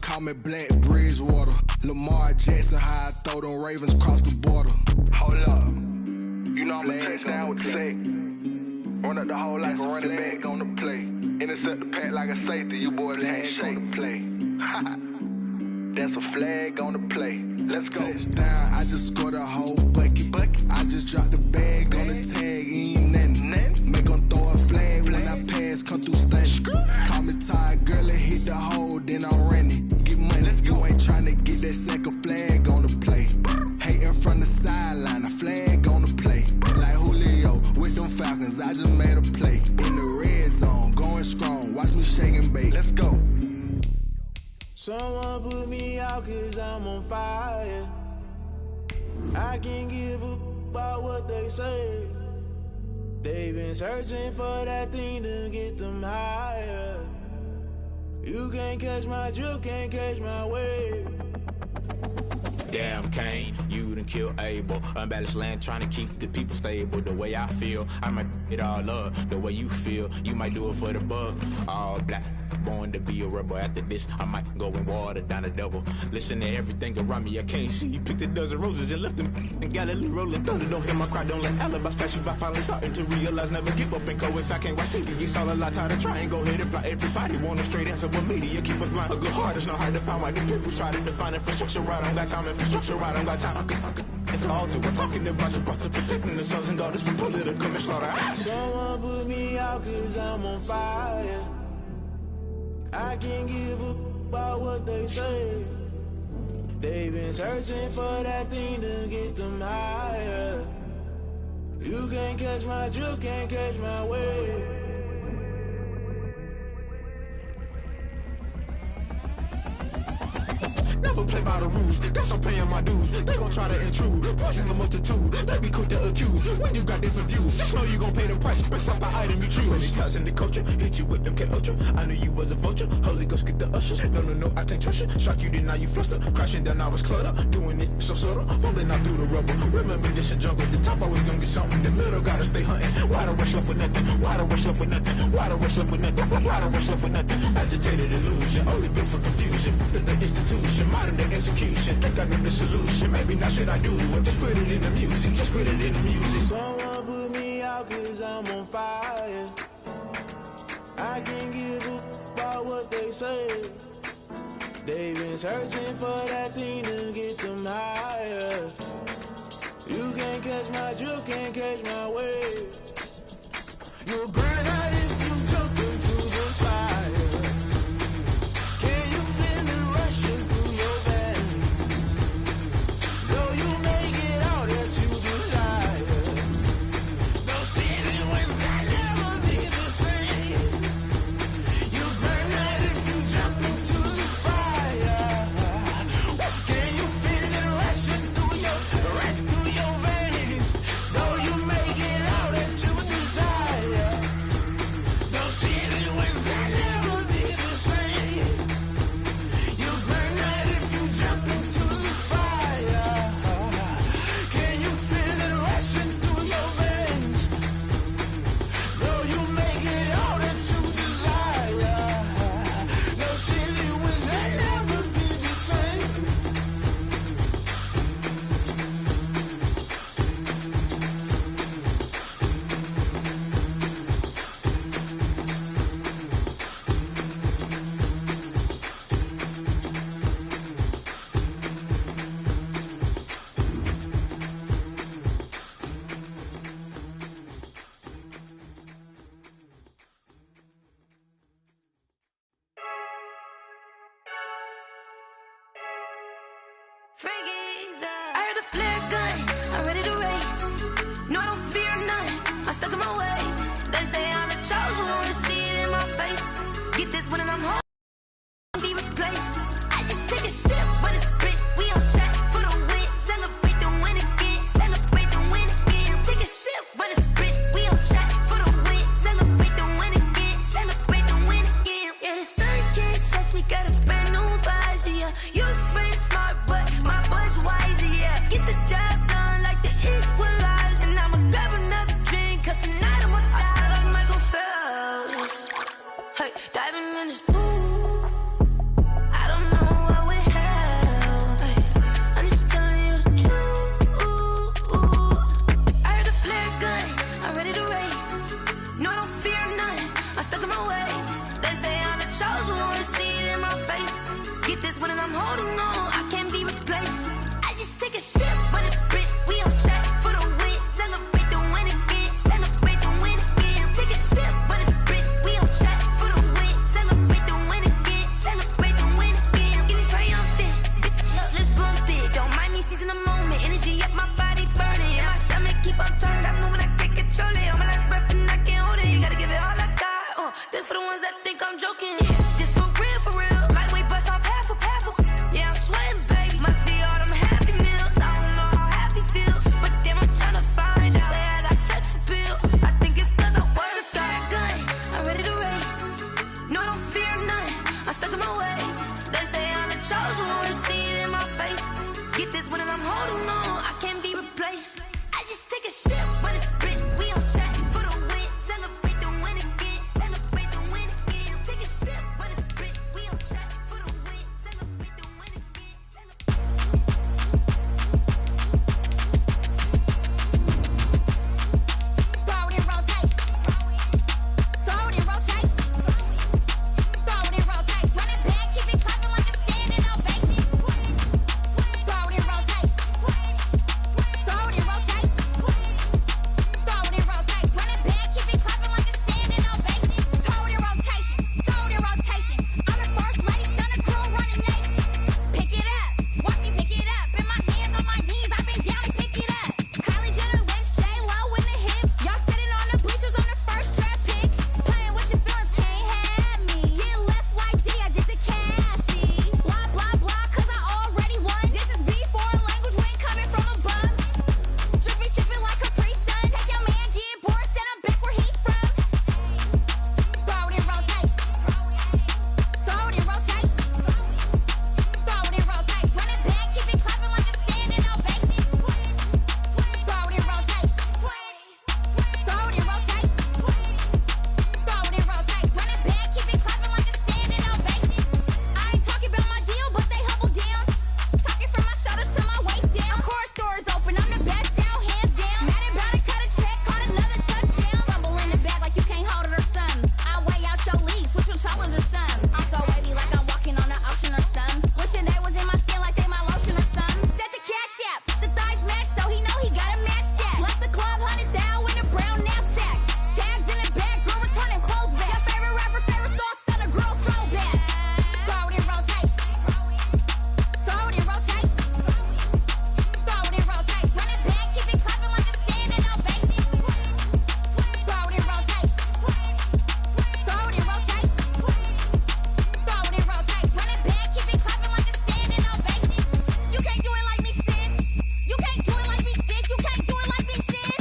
call me Black Bridgewater. Lamar Jackson, how I throw them Ravens across the border. Hold up, you know I'm a touchdown with the sack. Run up the whole like a running back on the play. Intercept the pack like a safety, you boys ain't shake the play. That's a flag on the play. Let's go. Touchdown, I just scored a whole bucket. I just dropped the bag on the tag, ain't nothing. Make them throw a flag when I pass, come through stunning. Call me tired, girl, and hit the hole, then I'm running. Get money, you ain't tryna get that second flag on the play. Hating from the sideline, a flag on the play. Like Julio with them Falcons, I just made a play. In the red zone, going strong, watch me shake and bake. Let's go. Someone put me out cause I'm on fire. I can't give up about what they say. They've been searching for that thing to get them higher. You can't catch my drift, can't catch my wave. Damn Kane, you done killed Abel. Unbalanced land trying to keep the people stable. The way I feel, I might it all up. The way you feel, you might do it for the bug. All black, born to be a rebel. After this, I might go and water down the devil. Listen to everything around me, I can't see. You picked a dozen roses and left them in Galilee rolling thunder. Don't hear my cry, don't let alibis pass you by. Finally starting to realize, never give up and coincide. Can't watch TV, it's all a lot. Tired of trying, go ahead and fly. Everybody want a straight answer, but media keep us blind. A good heart is not hard to find. Why the people try to define infrastructure right? I don't got time, infrastructure right, I don't got time. It's all to we're talking about you, about to protecting the sons and daughters from political manslaughter. Someone put me out cause I'm on fire. I can't give up about what they say. They've been searching for that thing to get them higher. You can't catch my drift, can't catch my wave. Never play by the rules, guess I'm paying my dues. They gon' try to intrude, poison the multitude. They be quick to accuse, when you got different views. Just know you gon' pay the price, based off the item you choose. Many times in the culture, hit you with them K-Ultra. I knew you was a vulture, Holy Ghost get the ushers. No, I can't trust you. Shock you, then now you fluster. Crashing down, I was cluttered. Doing this so subtle, fumbling out through the rubble. Remember this in jungle, the top always gonna get something. The middle gotta stay hunting. Why the rush left with nothing? Why the rush left with nothing? Why the rush left with nothing? Why the rush left with nothing? Agitated illusion, only built for confusion. The institution, modern day execution. Think I know the solution, maybe not should I do it. Just put it in the music, just put it in the music. Someone put me out cause I'm on fire. I can't give up about what they say. They've been searching for that thing to get them higher. You can't catch my drift, can't catch my wave. You'll burn out if you jump into the fire. Can you feel it rushing through your veins? Though you make it all that you desire. No city was that never be the same. You burn out if you jump into the fire. Can you feel it rushing through your veins? Though you make it all that you desire. No city was that never be the same. You burn out if you jump into the fire. Can you feel it rushing through your veins? Though you make it all that you desire. No city was that never be the same. I heard the flare gun, I'm ready to race. No, I don't fear none, I'm stuck in my ways. They say I'm the chosen one, see it in my face. Get this one and I'm home, be replaced. I just take a sip, but it's spit. We on track for the win. Celebrate the win again, celebrate the win again. Take a sip, but it's spit. We on track for the win. Celebrate the win again, celebrate the win again. Yeah, the sun can't touch me, got a brand new visor, yeah. Your friend smart, but my bud's wiser, yeah. Get the job done like the equalizer. And I'ma grab another drink, cause tonight I'ma die like Michael Phelps. Hey, diving in this pool, I don't know this one and I'm holding on. I can't be replaced. I just take a sip, but it's spit. We on track for the win. Celebrate the win again. Celebrate the win again. Take a sip, but it's spit. We on track for the win. Celebrate the win again. Celebrate the win again. Get it triumphant. Look, let's bump it. Don't mind me, she's in the moment. Energy up, my body burning. And my stomach keep on turning. Stop moving, I can't control it. On my last breath and I can't hold it. You gotta give it all I got. This for the ones that think I'm joking. This for real, for real. Lightweight bust off half a half. Yeah, I'm sweating, baby. Must be all them happy meals. I don't know how happy feels, but damn, I'm tryna find out. Say I got sex appeal. I think it's cause I work. Got a gun, I'm ready to race. No, I don't fear none. I'm stuck in my ways. They say I'm the chosen one. See it in my face. Get this one and I'm holding on. I can't be replaced. I just take a sip, but it's spit. We on track for the win. Celebrate the win again. Celebrate the win again. Take a sip, but it's spit. We on track for the win. Celebrate the win again. Throw it in rotation. Throw it in rotation. Throw it in rotation. Run it back, keep it clapping like a standing ovation. Throw it in rotation. Throw it in rotation. Throw it in rotation. Run it back, keep it clapping like a standing ovation. Throw it in rotation. Throw it in rotation. I'm the first lady, done a crew, run the nation. Pick it up, watch me pick it up. In my hands, on my knees, I've been down to pick it up. Kylie Jenner lips, J-Lo in the hips. Y'all sitting on the bleachers on the first draft pick. Playing with your feelings, can't have me. Get left like D, I did the Cassie. Blah, blah, blah, cause I already won. This is B4 language, we ain't coming from above. Drippy, sipping like Capri Sun. Take your man, get bored, send him back where he's from. Throw it in rotation. Throw it in rotation. Throw it in rotation. Run it back, keep it clapping like a standing ovation. Throw it in rotation. Throw it in rotation. Throw it in rotation. Run it back, keep it clapping like a standing ovation. I ain't talking about my deal, but they humble down. Talking from my shoulders to my waist down. Chorus doors open, I'm the best out, hands down. Madden about to cut a check, caught another touchdown. Fumble in the bag like you can't hold it or something. I weigh out your league, switch with shoulders or something. I'm so wavy like I'm walking on the ocean or something. Wishing they was in my skin like they my lotion or something. Set the cash app, the thighs match, so he know he gotta match that. Left the club, 100,000 in a brown knapsack. Tags in the bag, girl returning clothes back. Your favorite rapper, favorite song, stunner, girl throwback. Throw it in rotation. Throw it in rotation. Throw it in rotation. Run it back, keep it clapping like a standing ovation. Throw it in rotation. Throw it in rotation. Throw it in rotation. Run it back, keep it clapping like a standing ovation. You can't do it like me, sis. You can't do it like me, sis. You can't do it like me, sis.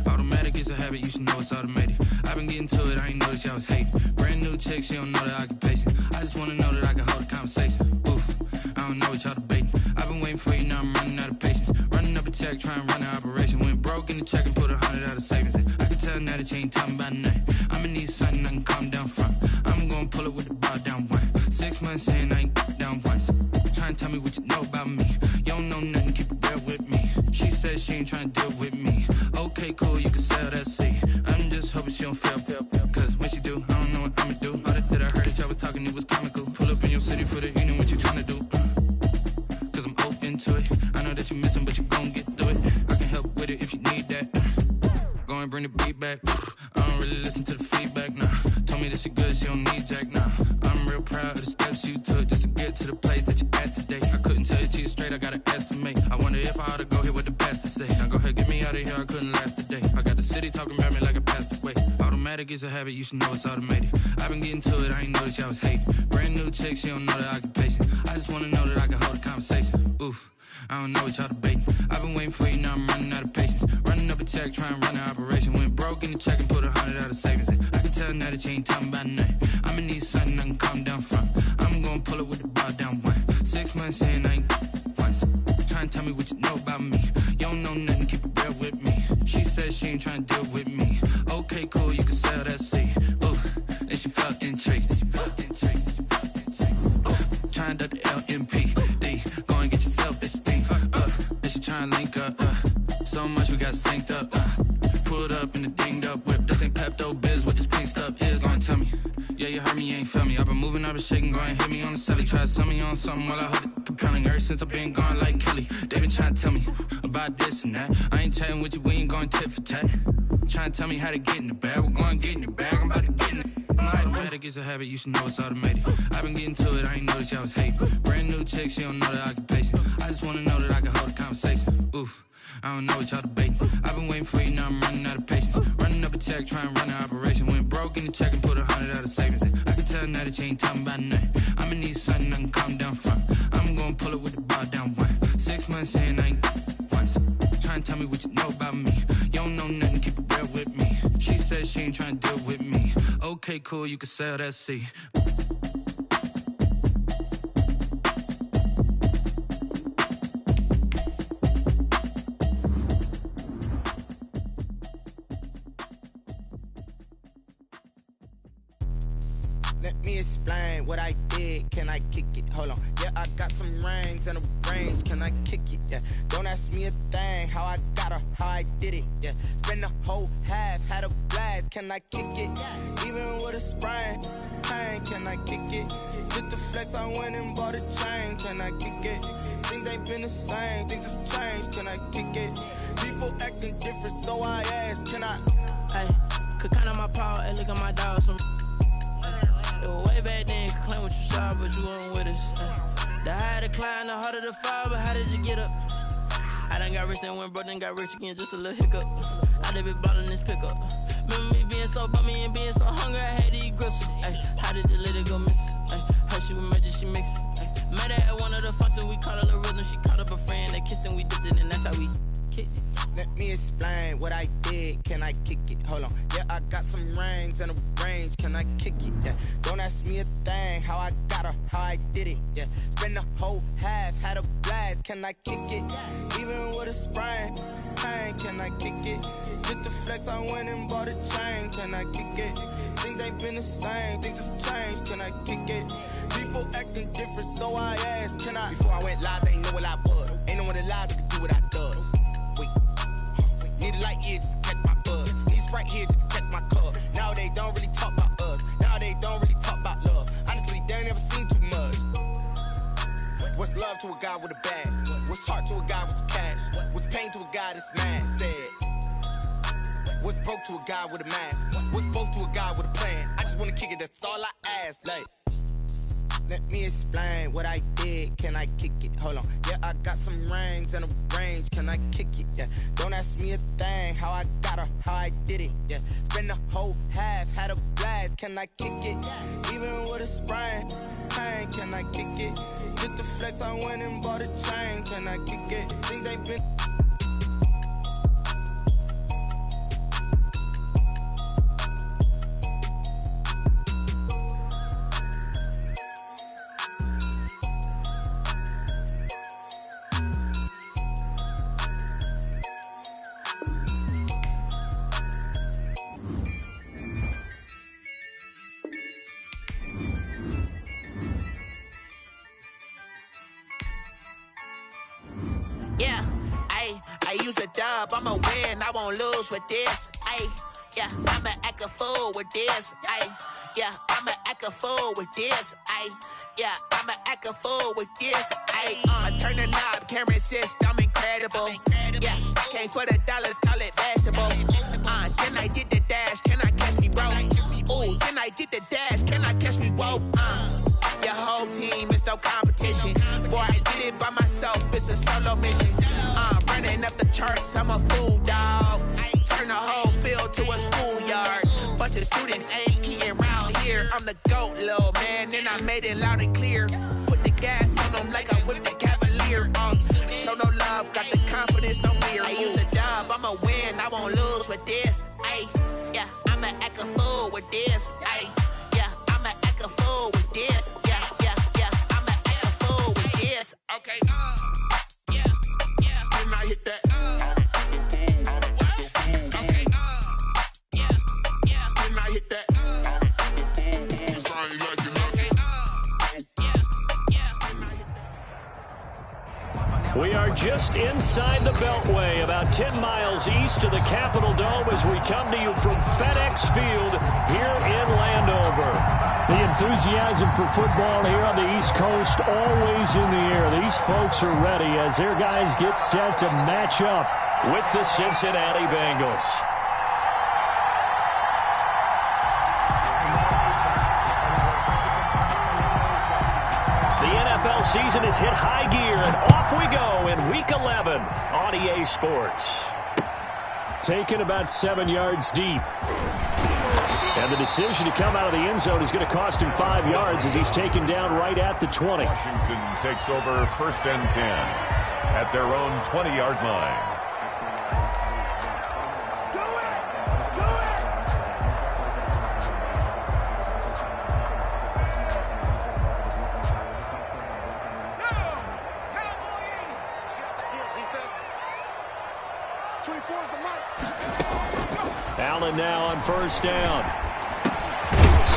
Automatic is a habit, you should know it's automated. I've been getting to it, I ain't noticed y'all was hating. Brand new chick, she don't know the occupation. I just wanna know that I can hold a conversation. Oof, I don't know what y'all debating. I've been waiting for you, now I'm running out of patience. Running up a check, trying to run an operation. Went broke in the check and put 100 out of savings in. I can tell now that you ain't talking about nothing. I'ma need something I can calm down from. I'm gonna pull it with the bar down one. 6 months saying I ain't down once. Trying to tell me what you know about me. You don't know nothing, keep it real with me. She said she ain't trying to deal with me. Okay, cool, you can sell that seat. I'm just hoping she don't fail. Cause when she do, I don't know what I'ma do. All that I heard that y'all was talking, it was comical. Pull up in your city for the evening, what you trying to do? Cause I'm open to it. I know that you missing, but you gon' get through it. I can help with it if you need that. Go and bring the beat back. I don't really listen to the feedback, nah. Told me that she good, she don't need jack, nah. I'm real proud of the steps you took just to get to the place that you at today. I couldn't tell you to you straight, I gotta estimate. I wonder if I ought to go here with the pastor say. Now go ahead, get me out of here, I couldn't last a day. I got the city talking about me like I passed away. Automatic is a habit, you should know it's automated. I've been getting to it, I ain't noticed y'all was hating. Brand new chick, she don't know the occupation. I just wanna know that I can hold a conversation. Oof, I don't know what y'all debating. I've been waiting for you, now I'm running out of patience. Running up a check, trying to run an operation. Went broke in the check and put 100 out of savings in. I can tell now that you ain't talking about nothing. I'ma need something I can calm down from. I'm gonna pull it with the bar down one. 6 months saying I ain't once. Trying to tell me what you know about me. You don't know nothing, keep it real with me. She said she ain't tryna deal with me. Okay, cool, you can sell that seed. Ooh, and she felt intrigued. Trying to the LMPD. Go and get your self-esteem. And she tryna link up. So much we got synced up. Pulled up in the dinged up whip. This ain't Pepto-Biz, what this pink stuff is. Gonna tell me. Yeah, you heard me, you ain't felt me. I've been moving, I've been shaking, go and hit me on the celly. Try to sell me on something while I hold it compelling. Ever since I've been gone like Kelly, they been trying to tell me about this and that. I ain't chatting with you, we ain't going tit for tat. Trying to tell me how to get in the bag, we're going to get in the bag, I'm about to get in it. I'm like, automatic is a habit, you should know it's automated. I've been getting to it, I ain't noticed y'all was hating. Brand new chick, she don't know the occupation. I just wanna know that I can hold a conversation. Oof. I don't know what y'all debating. I've been waiting for you, now I'm running out of patience. Running up a check, trying to run an operation. Went broke in the check and put 100 out of savings in. I can tell now that you ain't talking about nothing. I'ma need something I can calm down front. I'm gonna pull it with the bar down one. 6 months in, I ain't once. Trying to tell me what you know about me. You don't know nothing, keep it real with me. She said she ain't trying to deal with me. Okay, cool, you can sell that seed. Let me explain what I did. Can I kick it? Hold on. Yeah, I got some rings and a range. Can I kick it? Yeah. Don't ask me a thing. How I got her, how I did it. Yeah. Spend the whole half, had a blast. Can I kick it? Even with a sprain, pain. Can I kick it? Just to flex, I went and bought a chain. Can I kick it? Things ain't been the same. Things have changed. Can I kick it? People acting different, so I ask. Can I? Hey, could count on my power and look at my dogs from. It was way back then, could claim what you saw, but you weren't with us. The higher the climb, the harder the fall, but how did you get up? I done got rich and went broke, then got rich again, just a little hiccup. I done been ballin' this pickup. Remember me being so bummy and being so hungry, I had to eat gristle. Ay, how did you let it go miss? Ay, how she was magic, she mixed. Met her at one of the functions, we caught a little rhythm, she caught up a friend, they kissed and we dipped it, and that's how we kicked it. Let me explain what I did. Can I kick it? Hold on. Yeah, I got some rings and a range. Can I kick it? Yeah. Don't ask me a thing. How I got her, how I did it. Yeah. Spend the whole half, had a blast. Can I kick it? Even with a sprain, pain. Can I kick it? Just to flex, I went and bought a chain. Can I kick it? Things ain't been the same. Things have changed. Can I kick it? People acting different, so I asked. Can I? Before I went live, they ain't know what I was. Ain't no one alive that could do what I does. Wait. Need a light here just to catch my buzz. Need Sprite here just to catch my cup. Now they don't really talk about us. Now they don't really talk about love. Honestly, they ain't never seen too much. What's love to a guy with a bag? What's heart to a guy with some cash? What's pain to a guy that's mad? Said. What's broke to a guy with a mask? What's broke to a guy with a plan? I just wanna kick it, that's all I ask. Like, let me explain what I did. Can I kick it? Hold on. Yeah, I got some rings and a range. Can I kick it? Yeah. Don't ask me a thing. How I got her, how I did it. Yeah. Spend the whole half, had a blast. Can I kick it? Even with a sprain, pain. Can I kick it? Just to flex, I went and bought a chain. Can I kick it? Things ain't been. I use a dub, I'ma win, I won't lose with this. Ay, yeah, I'ma act a fool with this. Ay, yeah, I'ma act a fool with this. Ay, yeah, I'ma act a fool with this. Ay, turn the knob, camera assist, I'm incredible. Yeah, came for the dollars, call it vegetable. Then I did the dash, can I catch me, bro? Ooh, then I did the dash, can I catch me, whoa? Your whole team is no competition. Boy, I did it by myself, it's a solo mission. Running up the charts, I'm a fool, dog. Turn the whole field to a schoolyard. Bunch of students ain't eating round here. I'm the GOAT, little man, and I made it loud and clear. Put the gas on them like I whipped the Cavalier. Show no love, got the confidence, no fear. I use a dub, I'ma win, I won't lose with this. Ay, yeah, I'ma act a fool with this. Ay, yeah, I'ma act a fool with this. Yeah, yeah, yeah, I'ma act a fool with this. Okay, hit that. Okay. just inside the Beltway, about 10 miles east of the Capitol Dome as we come to you from FedEx Field here in Landover. The enthusiasm for football here on the East Coast always in the air. These folks are ready as their guys get set to match up with the Cincinnati Bengals. The NFL season has hit high gear, and off we go in Week 11 on EA Sports. Taken about 7 yards deep. And the decision to come out of the end zone is going to cost him 5 yards as he's taken down right at the 20. Washington takes over 1st and 10 at their own 20-yard line. Allen now on 1st down.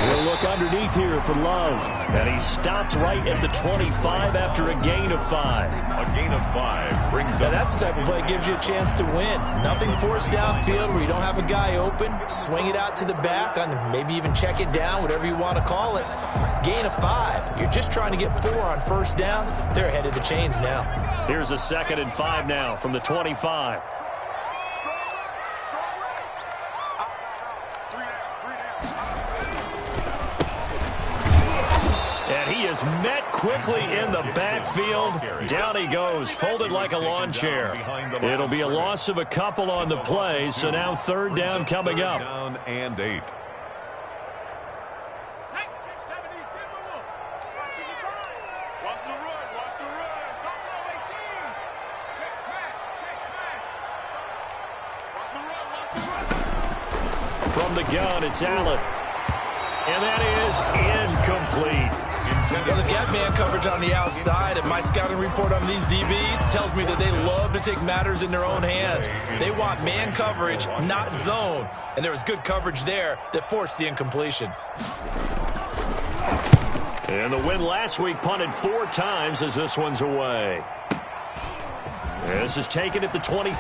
He'll look underneath here for Love. And he stopped right at the 25 after a gain of 5. A gain of 5 brings up. Now that's the type of play that gives you a chance to win. Nothing forced downfield where you don't have a guy open. Swing it out to the back, on maybe even check it down, whatever you want to call it. Gain of 5. You're just trying to get 4 on 1st down. They're ahead of the chains now. Here's a 2nd and 5 now from the 25. Is met quickly in the backfield. Down he goes, folded like a lawn chair. It'll be a loss of a couple on the play, so now 3rd down coming up. Down and 8. From the gun, it's Allen. And that is incomplete. Well, they've got man coverage on the outside, and my scouting report on these DBs tells me that they love to take matters in their own hands. They want man coverage, not zone. And there was good coverage there that forced the incompletion. And the win last week punted 4 times as this one's away. This is taken at the 23.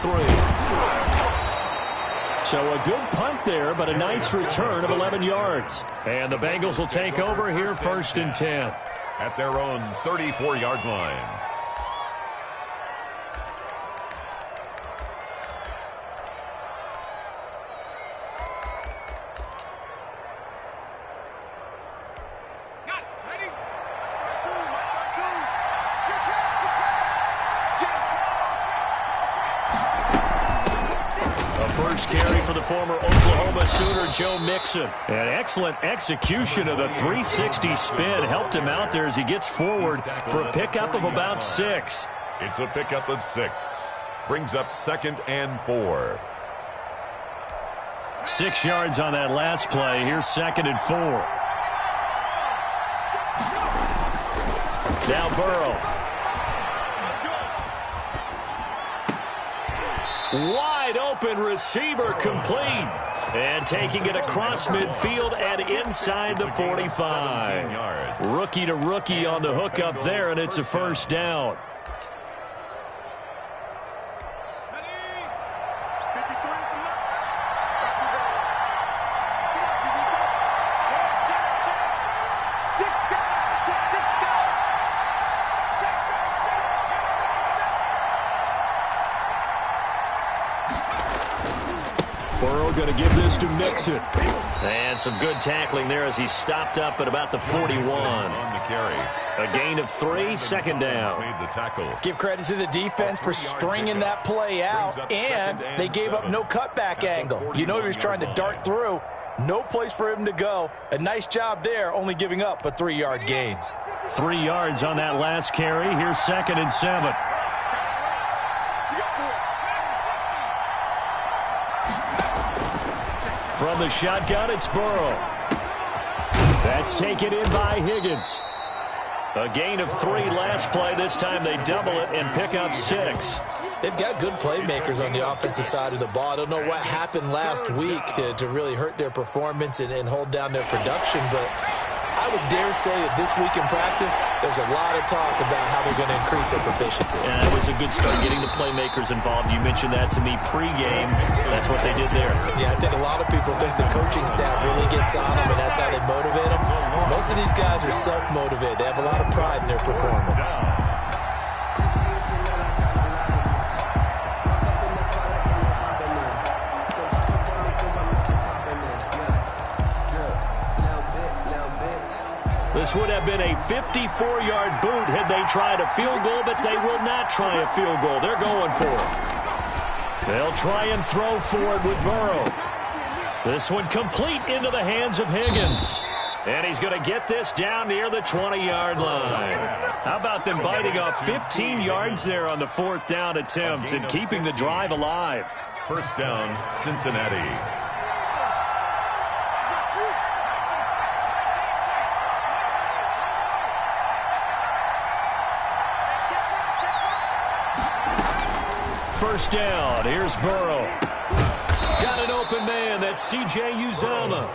So a good punt there, but a nice return of 11 yards. And the Bengals will take over here 1st and 10. At their own 34-yard line. Carry for the former Oklahoma Sooner, Joe Mixon. An excellent execution of the 360 spin helped him out there as he gets forward for a pickup of about 6. It's a pickup of 6. Brings up 2nd and 4. 6 yards on that last play. Here's 2nd and 4. Now Burrow. Wide open receiver complete. And taking it across midfield and inside the 45. Rookie to rookie on the hook up there, and it's a 1st down. Burrow going to give this to Mixon. And some good tackling there as he stopped up at about the 41. On the carry. A gain of 3, 2nd down. Made the tackle. Give credit to the defense for stringing that play out, and they gave up no cutback angle. You know he was trying to dart through. No place for him to go. A nice job there, only giving up a 3-yard gain. 3 yards on that last carry. Here's 2nd and 7. From the shotgun, it's Burrow. That's taken in by Higgins. A gain of 3 last play. This time they double it and pick up 6. They've got good playmakers on the offensive side of the ball. I don't know what happened last week to really hurt their performance and hold down their production, but I would dare say that this week in practice, there's a lot of talk about how they're going to increase their proficiency. Yeah, it was a good start getting the playmakers involved. You mentioned that to me pregame. That's what they did there. Yeah, I think a lot of people think the coaching staff really gets on them, and that's how they motivate them. Most of these guys are self-motivated. They have a lot of pride in their performance. This would have been a 54-yard boot had they tried a field goal, but they will not try a field goal. They're going for it. They'll try and throw for it with Burrow. This one complete into the hands of Higgins. And he's going to get this down near the 20-yard line. How about them biting off 15 yards there on the 4th down attempt and keeping the drive alive? First down, Cincinnati. First down. Here's Burrow. Got an open man. That's C.J. Uzomah.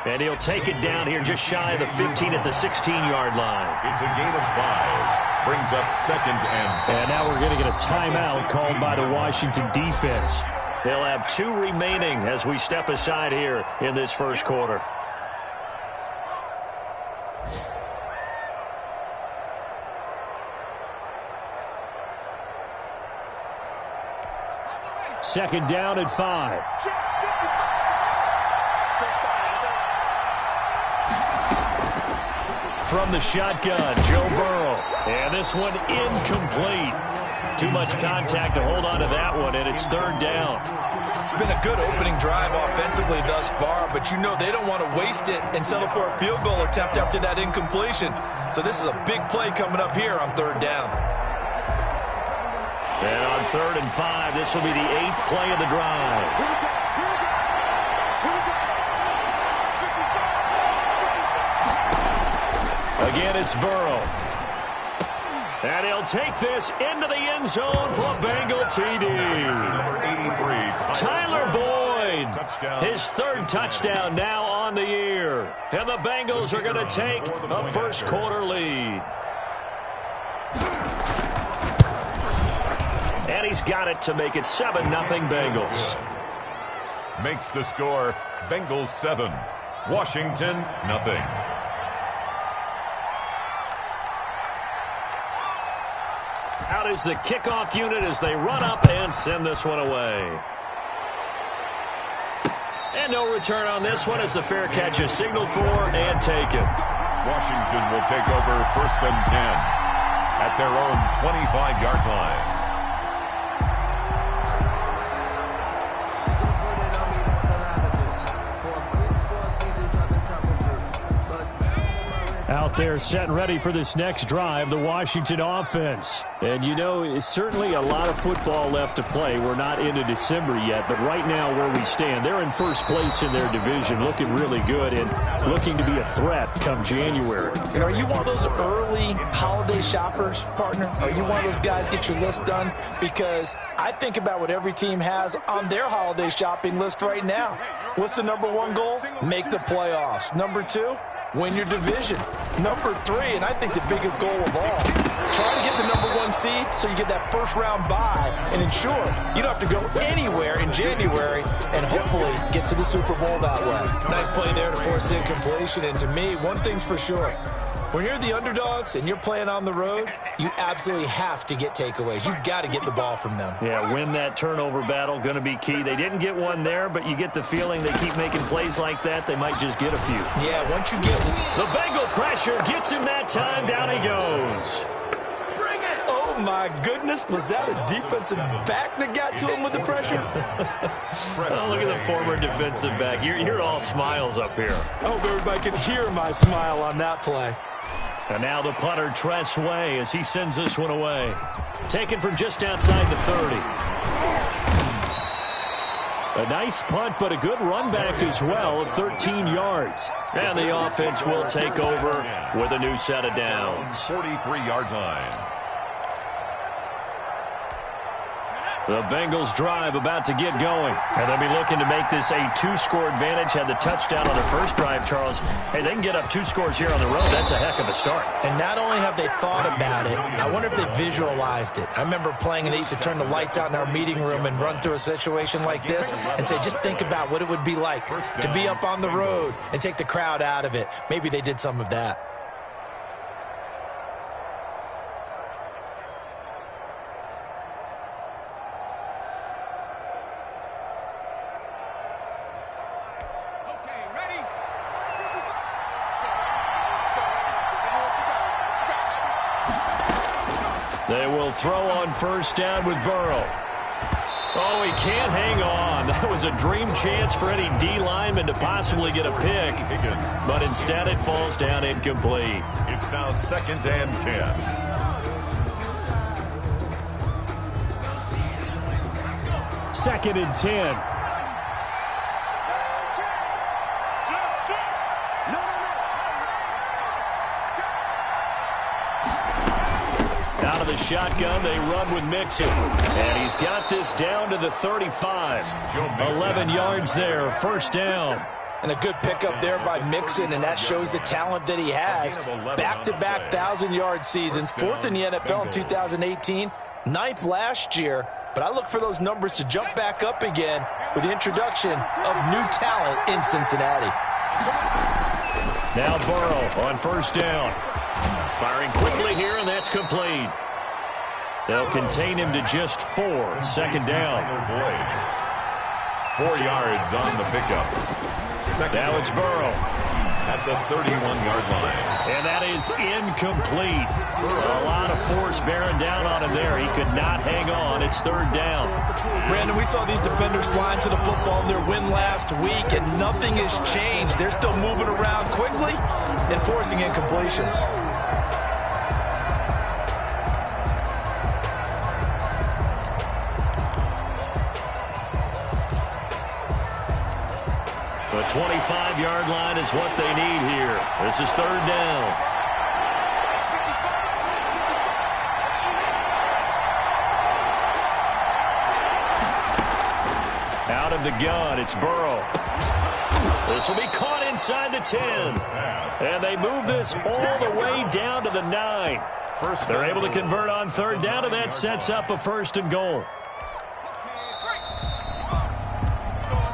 And he'll take it down here just shy of the 15 at the 16-yard line. It's a gain of 5. Brings up 2nd and 5. And now we're going to get a timeout called by the Washington defense. They'll have 2 remaining as we step aside here in this first quarter. Second down and 5. From the shotgun, Joe Burrow. And this one incomplete. Too much contact to hold on to that one, and it's 3rd down. It's been a good opening drive offensively thus far, but you know they don't want to waste it and settle for a field goal attempt after that incompletion. So this is a big play coming up here on 3rd down. And on 3rd and 5, this will be the 8th play of the drive. Again, it's Burrow. And he'll take this into the end zone for a Bengal TD. Tyler Boyd, his 3rd touchdown now on the year. And the Bengals are going to take a first quarter lead. And he's got it to make it 7-0 Bengals. Makes the score Bengals 7, Washington nothing. Out is the kickoff unit as they run up and send this one away. And no return on this one as the fair catch is signaled for and taken. Washington will take over 1st and 10 at their own 25-yard line. Out there set and ready for this next drive, the Washington offense. And you know, it's certainly a lot of football left to play. We're not into December yet, but right now where we stand, they're in first place in their division, looking really good and looking to be a threat come January. You know, are you one of those early holiday shoppers, partner? Are you one of those guys get your list done? Because I think about what every team has on their holiday shopping list right now. What's the number 1 goal? Make the playoffs. Number 2? Win your division. Number 3, and I think the biggest goal of all, try to get the number 1 seed so you get that first-round bye and ensure you don't have to go anywhere in January and hopefully get to the Super Bowl that way. Nice play there to force the incompletion, and to me, one thing's for sure. When you're the underdogs and you're playing on the road, you absolutely have to get takeaways. You've got to get the ball from them. Yeah, win that turnover battle, going to be key. They didn't get one there, but you get the feeling they keep making plays like that, they might just get a few. Yeah, once you get... The Bengal pressure gets him that time. Down he goes. Oh, my goodness. Was that a defensive back that got to him with the pressure? Oh, look at the former defensive back. You're all smiles up here. I hope everybody can hear my smile on that play. And now the punter, Tress Way, as he sends this one away. Taken from just outside the 30. A nice punt, but a good run back as well of 13 yards. And the offense will take over with a new set of downs. 43-yard line. The Bengals drive about to get going. And they'll be looking to make this a 2-score advantage. Had the touchdown on their first drive, Charles. Hey, they can get up 2 scores here on the road. That's a heck of a start. And not only have they thought about it, I wonder if they visualized it. I remember playing and they used to turn the lights out in our meeting room and run through a situation like this and say, just think about what it would be like to be up on the road and take the crowd out of it. Maybe they did some of that. They will throw on first down with Burrow. Oh, he can't hang on. That was a dream chance for any D lineman to possibly get a pick. But instead it falls down incomplete. It's now 2nd and 10. Second and 10. Out of the shotgun, they run with Mixon. And he's got this down to the 35. 11 yards there, first down. And a good pickup there by Mixon, and that shows the talent that he has. Back-to-back 1,000-yard seasons, 4th in the NFL in 2018, 9th last year. But I look for those numbers to jump back up again with the introduction of new talent in Cincinnati. Now Burrow on first down. Firing quickly here, and that's complete. They'll contain him to just 4. Second down. 4 yards on the pickup. Now it's Burrow at the 31-yard line. And that is incomplete. A lot of force bearing down on him there. He could not hang on. It's third down. Brandon, we saw these defenders flying to the football in their win last week, and nothing has changed. They're still moving around quickly and forcing incompletions. The 25-yard line is what they need here. This is third down. Out of the gun, it's Burrow. This will be caught inside the 10. And they move this all the way down to the 9. They're able to convert on third down, and that sets up a 1st and goal.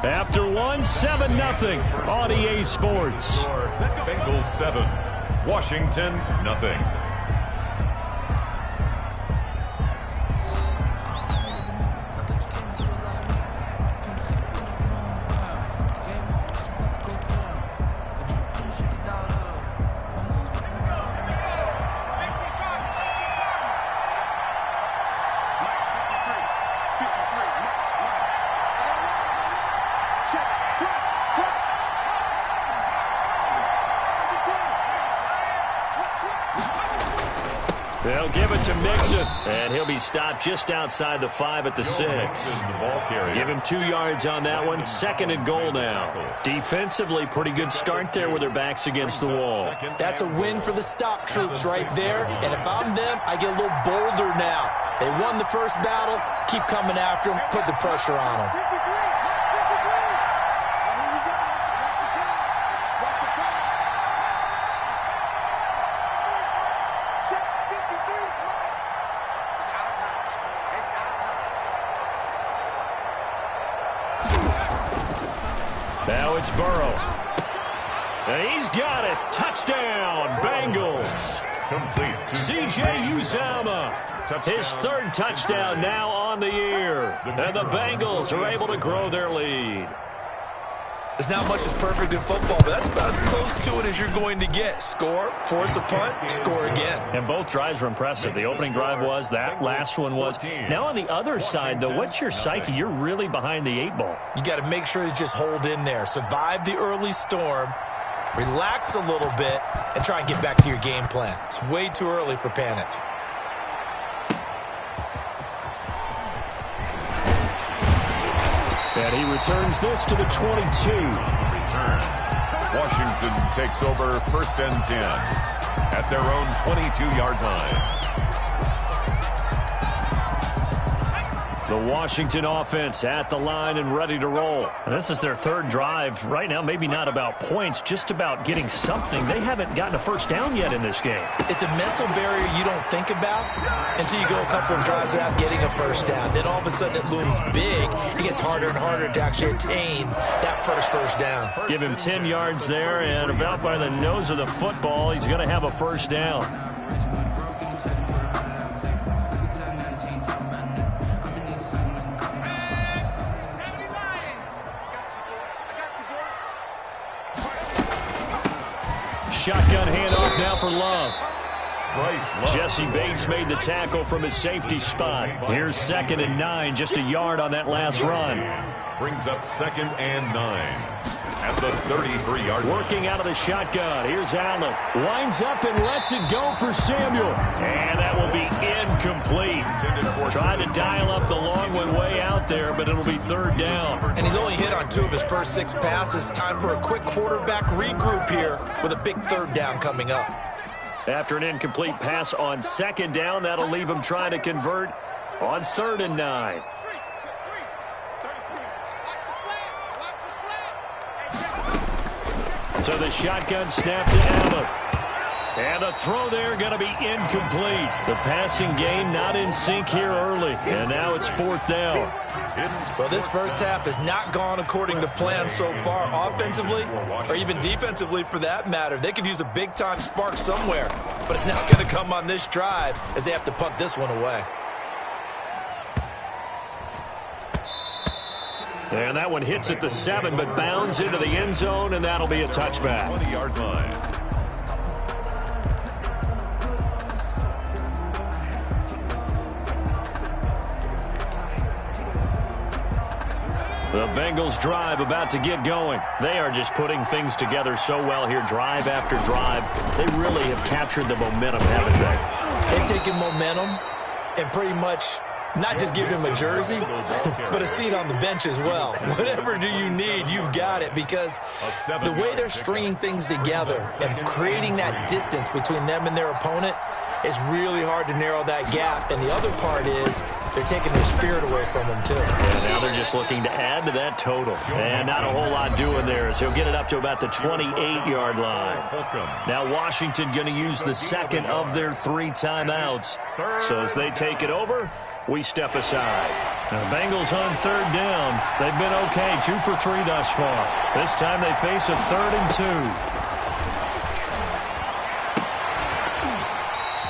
After 1, 7-0 on EA Sports. Bengals 7, Washington 0. They'll give it to Mixon, and he'll be stopped just outside the 5 at the 6. Give him 2 yards on that one. 2nd and goal now. Defensively, pretty good start there with their backs against the wall. That's a win for the stop troops right there, and if I'm them, I get a little bolder now. They won the first battle. Keep coming after them. Put the pressure on them. Now it's Burrow. And he's got it. Touchdown, Bengals. Complete. C.J. Uzomah. His 3rd touchdown now on the year. And the Bengals are able to grow their lead. There's not much that's perfect in football, but that's about as close to it as you're going to get. Score, force a punt, score again. And both drives were impressive. The opening drive was, that last one was. Now on the other side, though, what's your psyche? You're really behind the 8 ball. You got to make sure to just hold in there. Survive the early storm, relax a little bit, and try and get back to your game plan. It's way too early for panic. And he returns this to the 22. Washington takes over 1st and 10 at their own 22-yard line. The Washington offense at the line and ready to roll. And this is their third drive. Right now, maybe not about points, just about getting something. They haven't gotten a first down yet in this game. It's a mental barrier you don't think about until you go a couple of drives without getting a first down. Then all of a sudden it looms big. It gets harder and harder to actually attain that first down. Give him 10 yards there, and about by the nose of the football, he's going to have a first down. Shotgun handoff now for Love. Jesse Bates made the tackle from his safety spot. Here's 2nd and 9, just a yard on that last run. Brings up 2nd and 9 at the 33-yard line. Working out of the shotgun. Here's Allen. Winds up and lets it go for Samuel. And that will be incomplete. Trying to dial up the long one way out there, but it'll be 3rd down. And he's only hit on 2 of his first 6 passes. Time for a quick quarterback regroup here with a big 3rd down coming up. After an incomplete pass on 2nd down, that'll leave him trying to convert on 3rd and 9. So the shotgun snap to Allen. And the throw there going to be incomplete. The passing game not in sync here early. And now it's 4th down. Well, this first half has not gone according to plan so far, offensively or even defensively for that matter. They could use a big-time spark somewhere, but it's not going to come on this drive as they have to punt this one away. And that one hits at the 7, but bounds into the end zone, and that'll be a touchback. 20-yard line. The Bengals drive about to get going. They are just putting things together so well here, drive after drive. They really have captured the momentum, haven't they? They've taken momentum and pretty much not just give him a jersey, but a seat on the bench as well. Whatever do you need, you've got it, because the way they're stringing things together and creating that distance between them and their opponent, it's really hard to narrow that gap. And the other part is they're taking their spirit away from them, too. And now they're just looking to add to that total. And not a whole lot doing there, so he'll get it up to about the 28-yard line. Now Washington going to use the 2nd of their 3 timeouts. So as they take it over, we step aside. Now, the Bengals on 3rd down. They've been okay, 2 for 3 thus far. This time they face a 3rd and 2.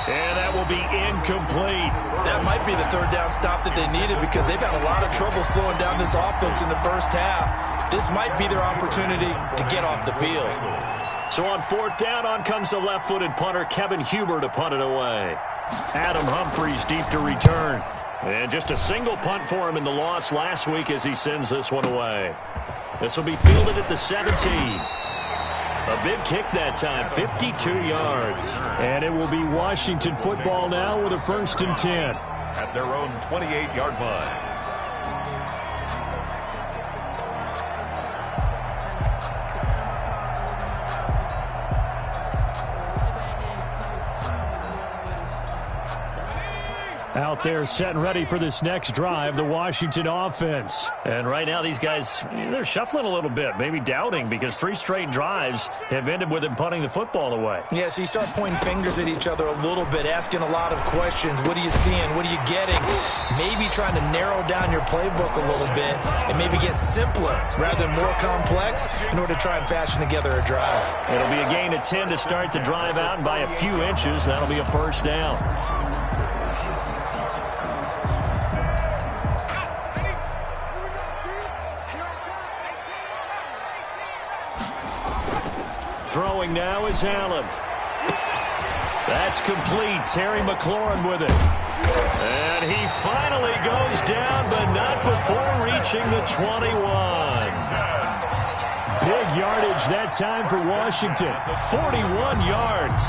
And that will be incomplete. That might be the 3rd down stop that they needed, because they've had a lot of trouble slowing down this offense in the first half. This might be their opportunity to get off the field. So on 4th down, on comes the left-footed punter, Kevin Huber, to punt it away. Adam Humphries deep to return. And just a single punt for him in the loss last week as he sends this one away. This will be fielded at the 17. A big kick that time, 52 yards. And it will be Washington football now with a 1st and 10. At their own 28-yard line. Out there set and ready for this next drive, the Washington offense. And right now these guys, they're shuffling a little bit, maybe doubting, because 3 straight drives have ended with them punting the football away. Yeah, so you start pointing fingers at each other a little bit, asking a lot of questions. What are you seeing? What are you getting? Maybe trying to narrow down your playbook a little bit and maybe get simpler rather than more complex in order to try and fashion together a drive. It'll be a gain of 10 to start the drive out, and by a few inches, that'll be a 1st down. Throwing now is Allen. That's complete. Terry McLaurin with it. And he finally goes down, but not before reaching the 21. Big yardage that time for Washington. 41 yards.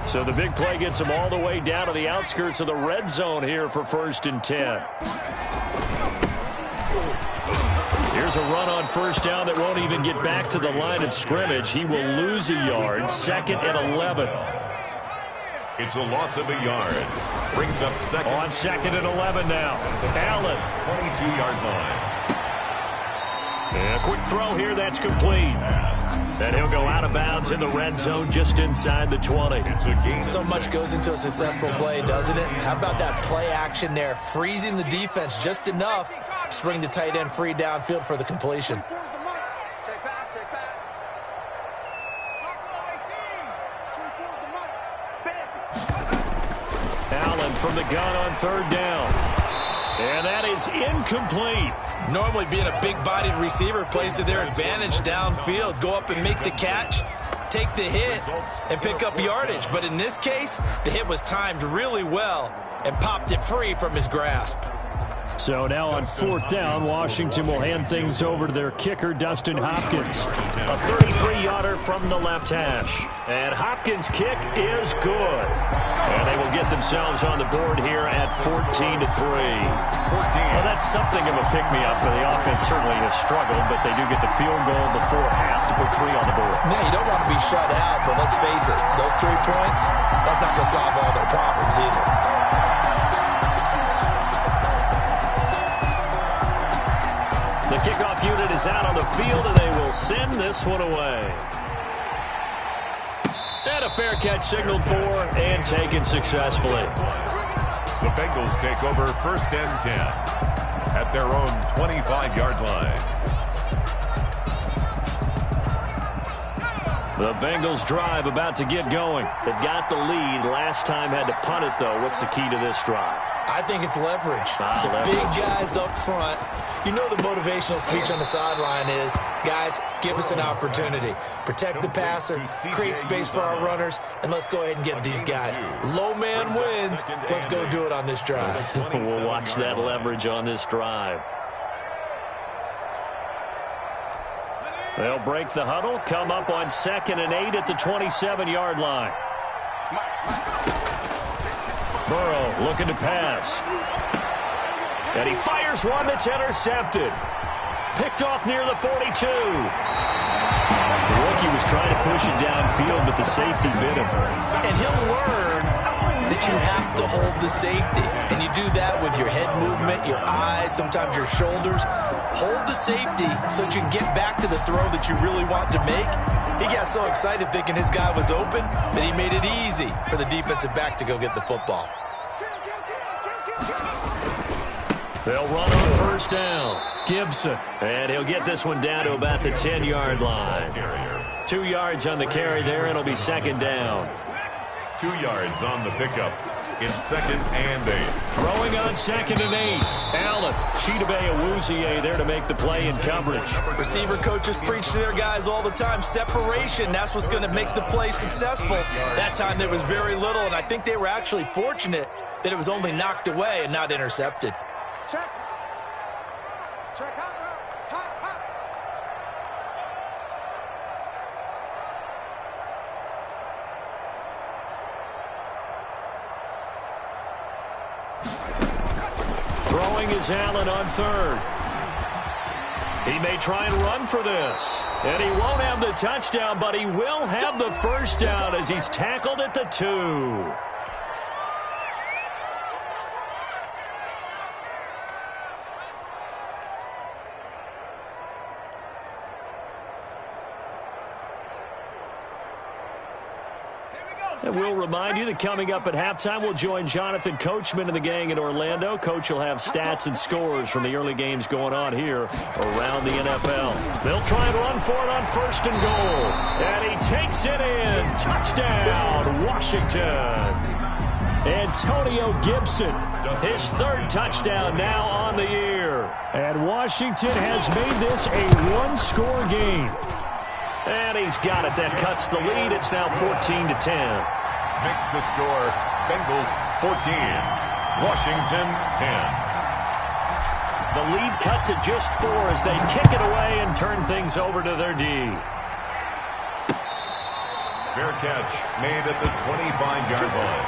So the big play gets them all the way down to the outskirts of the red zone here for 1st and 10. Here's a run on first down that won't even get back to the line of scrimmage. He will lose a yard. 2nd and 11. It's a loss of a yard. Brings up second. On 2nd and 11 now. Allen. 22-yard line. And a quick throw here. That's complete. And he'll go out of bounds in the red zone just inside the 20. So much goes into a successful play, doesn't it? How about that play action there? Freezing the defense just enough to bring the tight end free downfield for the completion. Allen from the gun on 3rd down. And that is incomplete. Normally being a big-bodied receiver plays to their advantage downfield. Go up and make the catch, take the hit, and pick up yardage. But in this case, the hit was timed really well and popped it free from his grasp. So now on 4th down, Washington will hand things over to their kicker, Dustin Hopkins. A 33-yarder from the left hash. And Hopkins' kick is good. And they will get themselves on the board here at 14-3. Well, that's something of a pick-me-up. The offense certainly has struggled, but they do get the field goal before half to put 3 on the board. Yeah, you don't want to be shut out, but let's face it, those 3 points, that's not going to solve all their problems either. The kickoff unit is out on the field, and they will send this one away. And a fair catch signaled for and taken successfully. The Bengals take over 1st and 10 at their own 25-yard line. The Bengals drive about to get going. They've got the lead. Last time had to punt it, though. What's the key to this drive? I think it's leverage. The big guys up front. You know the motivational speech on the sideline is, guys, give us an opportunity. Protect the passer, create space for our runners, and let's go ahead and get these guys. Low man wins. Let's go do it on this drive. We'll watch that leverage on this drive. They'll break the huddle, come up on 2nd and 8 at the 27-yard line. Burrow looking to pass. And he fires one that's intercepted. Picked off near the 42. The rookie was trying to push it downfield, but the safety bit him. And he'll learn that you have to hold the safety. And you do that with your head movement, your eyes, sometimes your shoulders. Hold the safety so that you can get back to the throw that you really want to make. He got so excited thinking his guy was open that he made it easy for the defensive back to go get the football. They'll run on 1st down. Gibson. And he'll get this one down to about the 10-yard line. 2 yards on the carry there. It'll be 2nd down. 2 yards on the pickup. It's 2nd and 8. Throwing on 2nd and 8. Allen. Chidobe Awuzie there to make the play in coverage. Receiver coaches preach to their guys all the time. Separation. That's what's going to make the play successful. That time there was very little, and I think they were actually fortunate that it was only knocked away and not intercepted. Check. Check. Hot. Throwing is Allen on 3rd. He may try and run for this. And he won't have the touchdown, but he will have the 1st down as he's tackled at the 2. And we'll remind you that coming up at halftime, we'll join Jonathan Coachman and the gang in Orlando. Coach will have stats and scores from the early games going on here around the NFL. They'll try and run for it on 1st and goal. And he takes it in. Touchdown, Washington. Antonio Gibson, his 3rd touchdown now on the year. And Washington has made this a 1-score game. And he's got it. That cuts the lead. It's now 14-10. Makes the score. Bengals 14. Washington 10. The lead cut to just 4 as they kick it away and turn things over to their D. Fair catch made at the 25-yard line.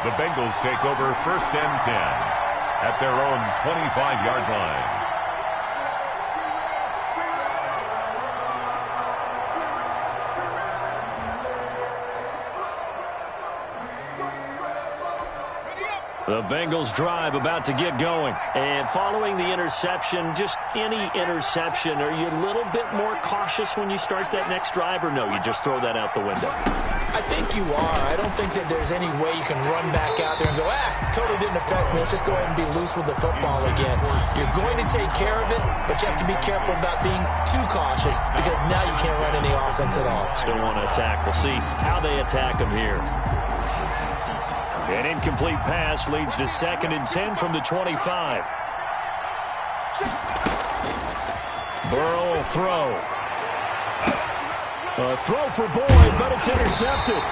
The Bengals take over 1st and 10 at their own 25-yard line. The Bengals drive about to get going. And following the interception, just any interception, are you a little bit more cautious when you start that next drive, or no, you just throw that out the window? I think you are. I don't think that there's any way you can run back out there and go, totally didn't affect me. Let's just go ahead and be loose with the football again. You're going to take care of it, but you have to be careful about being too cautious because now you can't run any offense at all. Still want to attack. We'll see how they attack them here. An incomplete pass leads to 2nd and 10 from the 25. Burrow will throw. A throw for Boyd, but it's intercepted.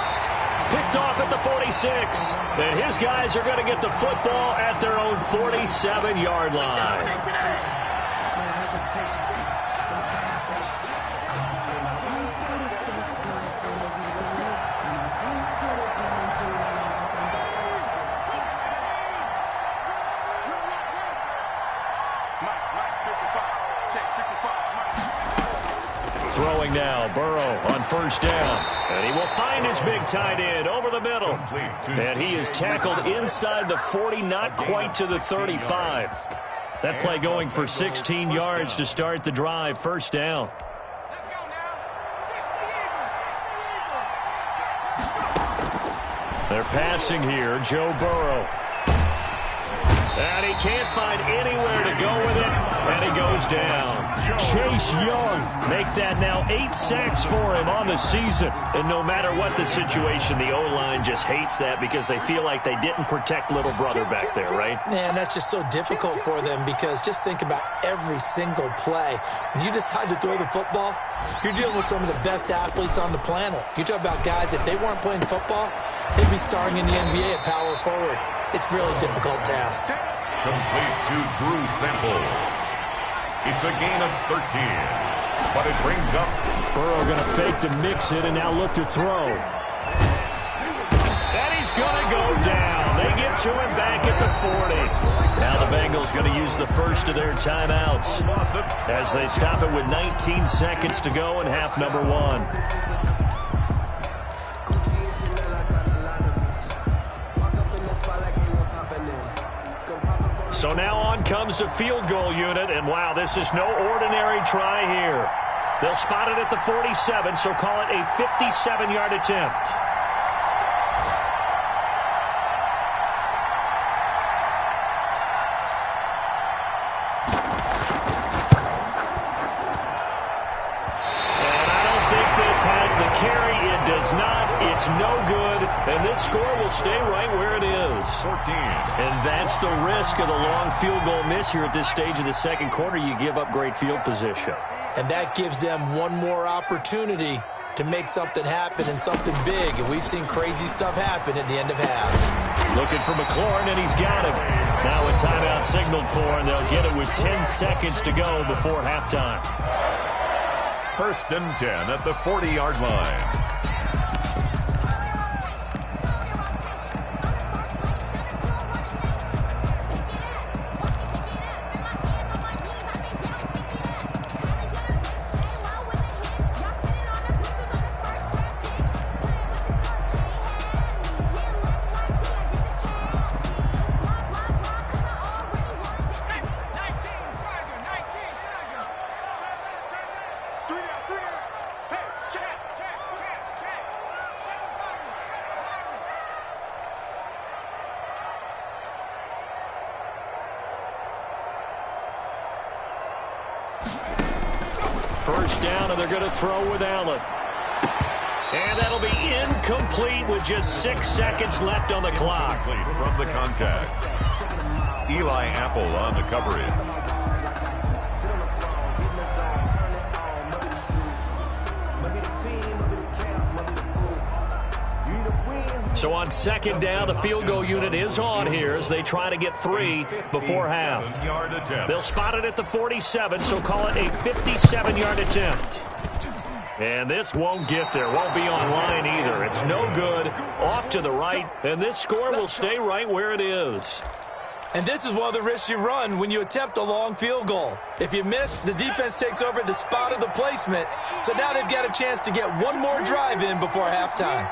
Picked off at the 46. And his guys are going to get the football at their own 47-yard line. Throwing now, Burrow on 1st down. And he will find his big tight end over the middle. And he is tackled inside the 40, not quite to the 35. That play going for 16 yards to start the drive, 1st down. They're passing here, Joe Burrow. And he can't find anywhere to go with it, and he goes down. Chase Young, make that now 8 sacks for him on the season. And no matter what the situation, the O-line just hates that because they feel like they didn't protect little brother back there, right? Man, that's just so difficult for them because just think about every single play. When you decide to throw the football, you're dealing with some of the best athletes on the planet. You talk about guys, if they weren't playing football, they'd be starring in the NBA at power forward. It's a really difficult task. Complete to Drew Sample. It's a gain of 13, but it brings up. Burrow going to fake to mix it and now look to throw. And he's going to go down. They get to him back at the 40. Now the Bengals going to use the first of their timeouts as they stop it with 19 seconds to go in half number 1. So now on comes the field goal unit, and wow, this is no ordinary try here. They'll spot it at the 47, so call it a 57-yard attempt. And I don't think this has the carry. It does not. It's no good, and this score will stay right where it is. 14. And that's the risk of the long field goal miss here at this stage of the second quarter. You give up great field position. And that gives them one more opportunity to make something happen and something big. And we've seen crazy stuff happen at the end of halves. Looking for McLaurin, and he's got him. Now a timeout signaled for, and they'll get it with 10 seconds to go before halftime. 1st and 10 at the 40-yard line. First down, and they're going to throw with Allen. And that'll be incomplete with just 6 seconds left on the clock. From the contact. Eli Apple on the coverage. So on 2nd down, the field goal unit is on here as they try to get 3 before half. They'll spot it at the 47, so call it a 57-yard attempt. And this won't get there, won't be on line either. It's no good, off to the right, and this score will stay right where it is. And this is one of the risks you run when you attempt a long field goal. If you miss, the defense takes over at the spot of the placement, so now they've got a chance to get one more drive in before halftime.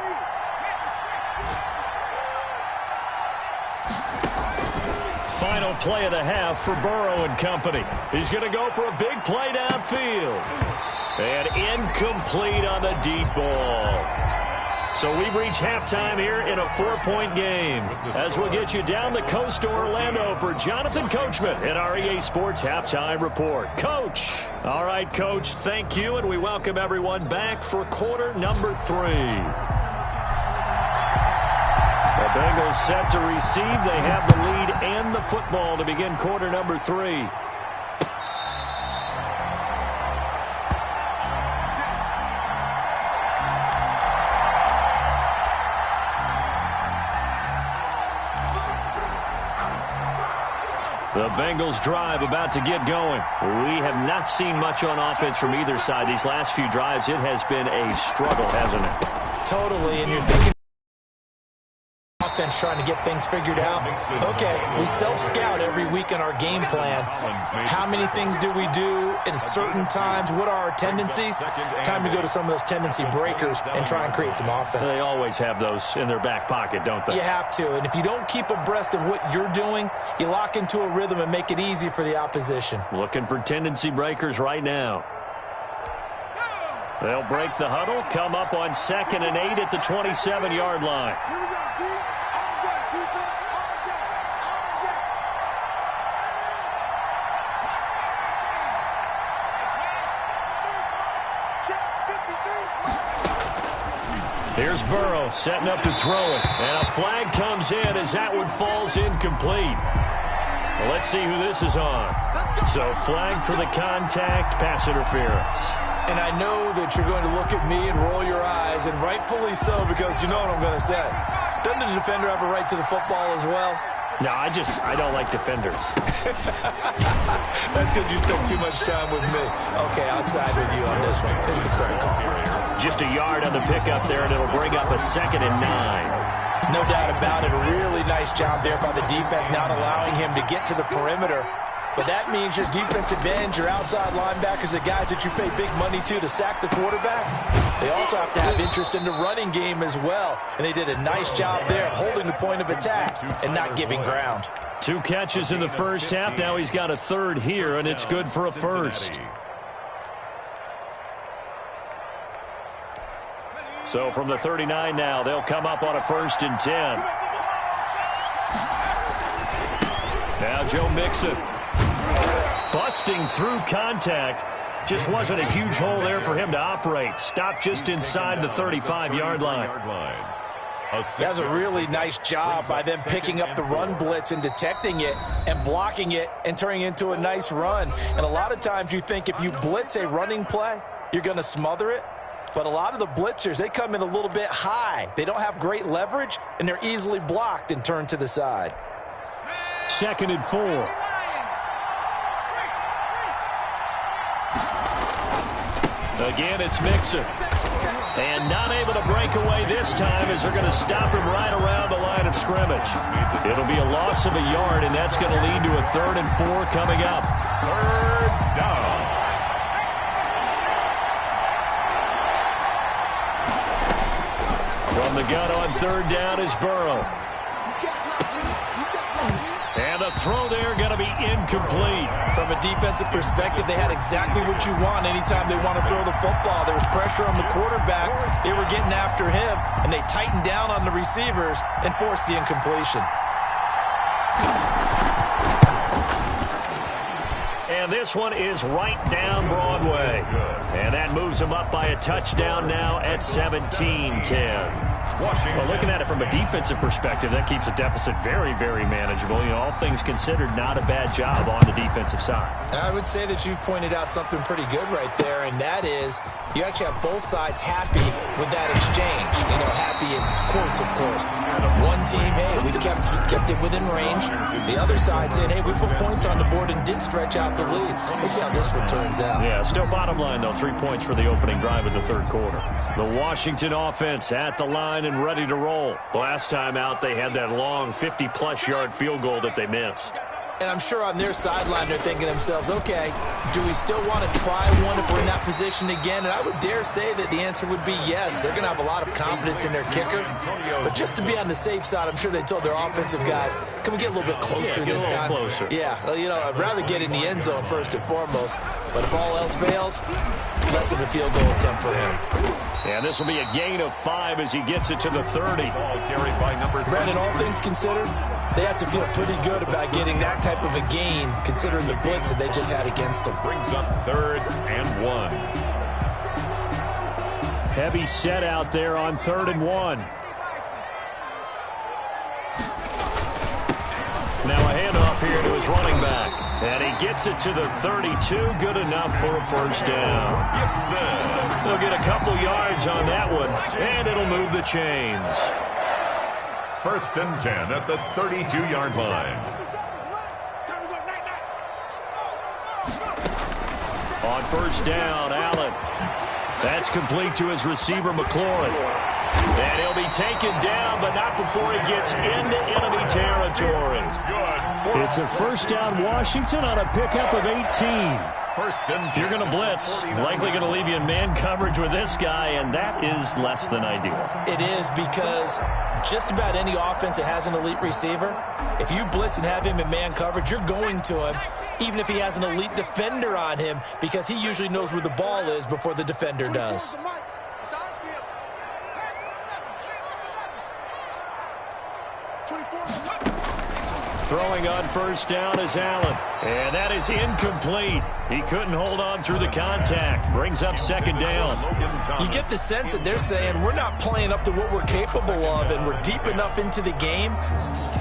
play of the half for Burrow and company. He's going to go for a big play downfield. And incomplete on the deep ball. So we've reached halftime here in a 4-point game. As we'll get you down the coast to Orlando for Jonathan Coachman in our EA Sports Halftime Report. Coach. All right, Coach, thank you, and we welcome everyone back for quarter number 3. The Bengals set to receive. They have the lead and the football to begin quarter number 3. The Bengals drive about to get going. We have not seen much on offense from either side. These last few drives, it has been a struggle, hasn't it? Totally, and you're thinking offense trying to get things figured out. Okay, we self-scout every week in our game plan. How many things do we do at certain times? What are our tendencies? Time to go to some of those tendency breakers and try and create some offense. They always have those in their back pocket, don't they? You have to, and if you don't keep abreast of what you're doing, you lock into a rhythm and make it easy for the opposition. Looking for tendency breakers right now. They'll break the huddle, come up on 2nd and 8 at the 27-yard line. Here's Burrow setting up to throw it. And a flag comes in as that one falls incomplete. Well, let's see who this is on. So flag for the contact, pass interference. And I know that you're going to look at me and roll your eyes, and rightfully so, because you know what I'm going to say. Doesn't the defender have a right to the football as well? No, I don't like defenders. That's because you spent too much time with me. Okay, I'll side with you on this one. Here's the correct call. Just a yard on the pickup there, and it'll bring up a 2nd and 9. No doubt about it. A really nice job there by the defense, not allowing him to get to the perimeter. But that means your defensive ends, your outside linebackers, the guys that you pay big money to sack the quarterback, they also have to have interest in the running game as well. And they did a nice job there of holding the point of attack and not giving ground. 2 catches in the first half. Now he's got a 3rd here, and it's good for a first. So from the 39 now, they'll come up on a 1st and 10. Now Joe Mixon. Busting through contact. Just wasn't a huge hole there for him to operate. Stopped just inside the 35-yard line. That's a really nice job by them picking up the run blitz and detecting it and blocking it and turning it into a nice run. And a lot of times you think if you blitz a running play, you're going to smother it. But a lot of the blitzers, they come in a little bit high. They don't have great leverage, and they're easily blocked and turned to the side. 2nd and 4. Again, it's Mixon. And not able to break away this time as they're going to stop him right around the line of scrimmage. It'll be a loss of a yard, and that's going to lead to a 3rd and 4 coming up. 3rd down. From the gun on 3rd down is Burrow. And the throw there going to be incomplete. From a defensive perspective, they had exactly what you want anytime they want to throw the football. There was pressure on the quarterback. They were getting after him, and they tightened down on the receivers and forced the incompletion. And this one is right down Broadway. And that moves them up by a touchdown now at 17-10. Well, looking at it from a defensive perspective, that keeps the deficit very, very manageable. You know, all things considered, not a bad job on the defensive side. I would say that you've pointed out something pretty good right there, and that is you actually have both sides happy with that exchange. You know, happy in quotes, of course. One team, hey, we've kept it within range. The other side saying, hey, we put points on the board and did stretch out the lead. Let's see how this one turns out. Yeah, still bottom line, though, 3 points for the opening drive of the 3rd quarter. The Washington offense at the line and ready to roll. Last time out, they had that long 50-plus yard field goal that they missed. And I'm sure on their sideline they're thinking to themselves, okay, do we still want to try one if we're in that position again? And I would dare say that the answer would be yes. They're going to have a lot of confidence in their kicker. But just to be on the safe side, I'm sure they told their offensive guys, can we get a little bit closer this time? Closer. Yeah, well, you know, I'd rather get in the end zone first and foremost. But if all else fails, less of a field goal attempt for him. And this will be a gain of 5 as he gets it to the 30. Ball carried by number 3. Brandon, all things considered, they have to feel pretty good about getting that type of a gain, considering the blitz that they just had against them. Brings up 3rd and 1. Heavy set out there on 3rd and 1. Now a handoff here to his running back. And he gets it to the 32. Good enough for a first down. Gibson. They'll get a couple yards on that one, and it'll move the chains. 1st and 10 at the 32-yard line. On first down, Allen. That's complete to his receiver, McLaurin. And he'll be taken down, but not before he gets into enemy territory. It's a first down, Washington, on a pickup of 18. If you're going to blitz, likely going to leave you in man coverage with this guy, and that is less than ideal. It is, because just about any offense that has an elite receiver, if you blitz and have him in man coverage, you're going to him, even if he has an elite defender on him, because he usually knows where the ball is before the defender does. Throwing on first down is Allen. And that is incomplete. He couldn't hold on through the contact. Brings up 2nd down. You get the sense that they're saying we're not playing up to what we're capable of, and we're deep enough into the game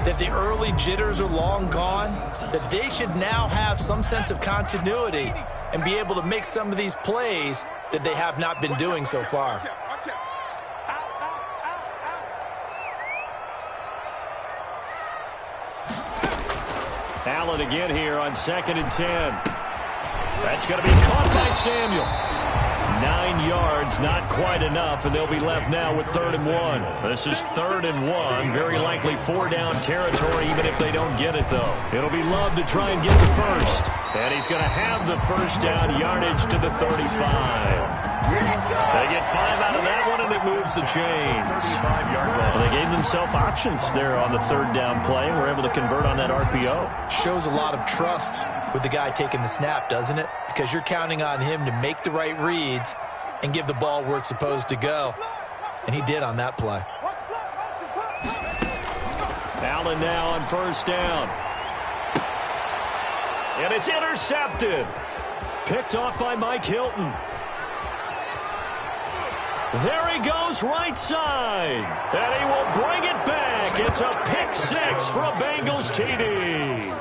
that the early jitters are long gone, that they should now have some sense of continuity and be able to make some of these plays that they have not been doing so far. Allen again here on 2nd and 10. That's going to be caught by Samuel. 9 yards, not quite enough, and they'll be left now with 3rd and 1. This is 3rd and 1, very likely 4-down territory, even if they don't get it, though. It'll be Love to try and get the first. And he's going to have the first down, yardage to the 35. They get 5 out of that one, and it moves the chains. Well, they gave themselves options there on the 3rd down play, and were able to convert on that RPO. Shows a lot of trust with the guy taking the snap, doesn't it? Because you're counting on him to make the right reads and give the ball where it's supposed to go. And he did on that play. Allen now on first down. And it's intercepted. Picked off by Mike Hilton. There he goes right side. And he will bring it back. It's a pick 6 for a Bengals TD.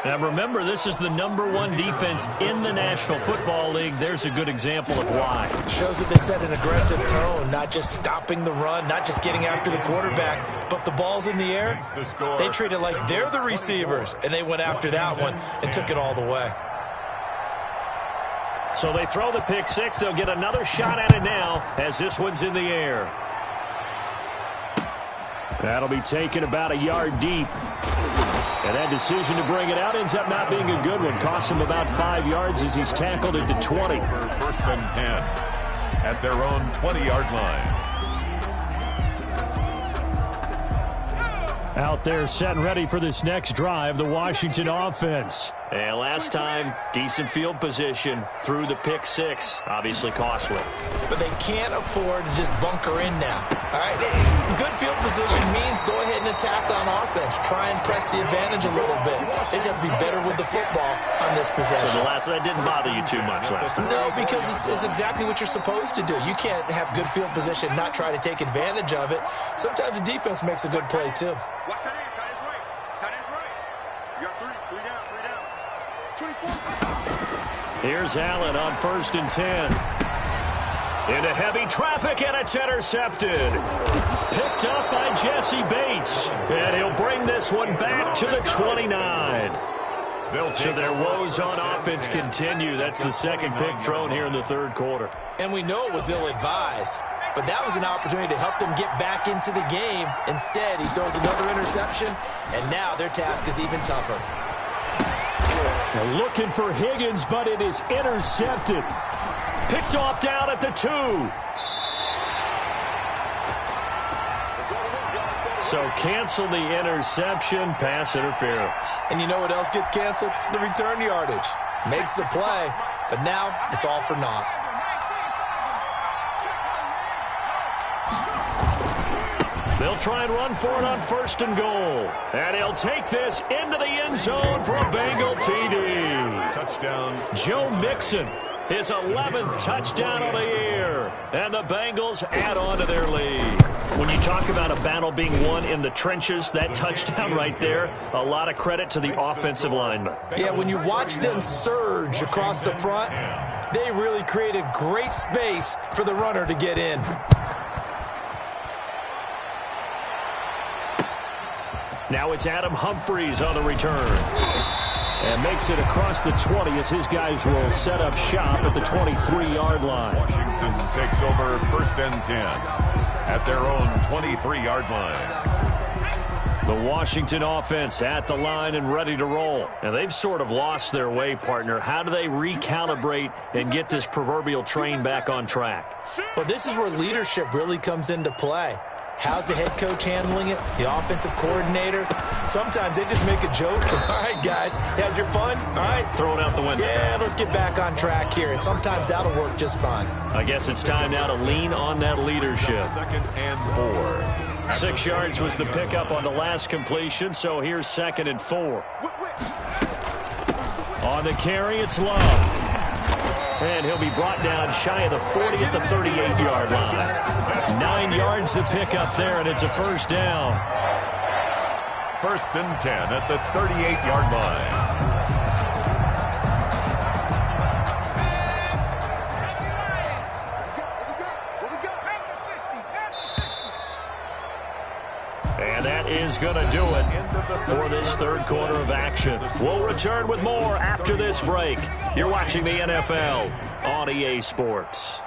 Now remember, this is the #1 defense in the National Football League. There's a good example of why. Shows that they set an aggressive tone, not just stopping the run, not just getting after the quarterback, but the ball's in the air. They treat it like they're the receivers, and they went after that one and took it all the way. So they throw the pick 6. They'll get another shot at it now as this one's in the air. That'll be taken about a yard deep. And that decision to bring it out ends up not being a good one. Costs him about 5 yards as he's tackled it to 20. 1st and 10 at their own 20-yard line. Out there set and ready for this next drive, the Washington offense. And last time, decent field position through the pick 6. Obviously costly. But they can't afford to just bunker in now. All right, good field position means go ahead and attack on offense. Try and press the advantage a little bit. They just have to be better with the football on this possession. So that didn't bother you too much last time? No, because it's exactly what you're supposed to do. You can't have good field position, not try to take advantage of it. Sometimes the defense makes a good play, too. Watch tight end. Tight end's right. Tight end's right. You got 3 down. 24. Here's Allen on 1st and 10. Into heavy traffic, and it's intercepted. Picked up by Jesse Bates. And he'll bring this one back to the 29. So their woes on offense continue. That's the second pick thrown here in the 3rd quarter. And we know it was ill-advised. but that was an opportunity to help them get back into the game. Instead, he throws another interception, and now their task is even tougher. They're looking for Higgins, but it is intercepted. Picked off down at the 2. So cancel the interception, pass interference. And you know what else gets canceled? The return yardage. Makes the play, but now it's all for naught. They'll try and run for it on 1st and goal. And he'll take this into the end zone for a Bengal TD. Touchdown. Joe Mixon, his 11th touchdown of the year. And the Bengals add on to their lead. When you talk about a battle being won in the trenches, that touchdown right there, a lot of credit to the offensive linemen. Yeah, when you watch them surge across the front, they really created great space for the runner to get in. Now it's Adam Humphries on the return. And makes it across the 20 as his guys will set up shop at the 23-yard line. Washington takes over 1st and 10 at their own 23-yard line. The Washington offense at the line and ready to roll. And they've sort of lost their way, partner. How do they recalibrate and get this proverbial train back on track? Well, this is where leadership really comes into play. How's the head coach handling it? The offensive coordinator? Sometimes they just make a joke. All right, guys, had your fun? All right. Throw it out the window. Yeah, let's get back on track here. And sometimes that'll work just fine. I guess it's time now to lean on that leadership. 2nd and 4. 6 yards was the pickup on the last completion, so here's 2nd and 4. On the carry, it's Love. And he'll be brought down shy of the 40 at the 38-yard line. 9 yards to pick up there, and it's a 1st down. 1st and 10 at the 38-yard line. And that is going to do it for this 3rd quarter of action. We'll return with more after this break. You're watching the NFL on EA Sports.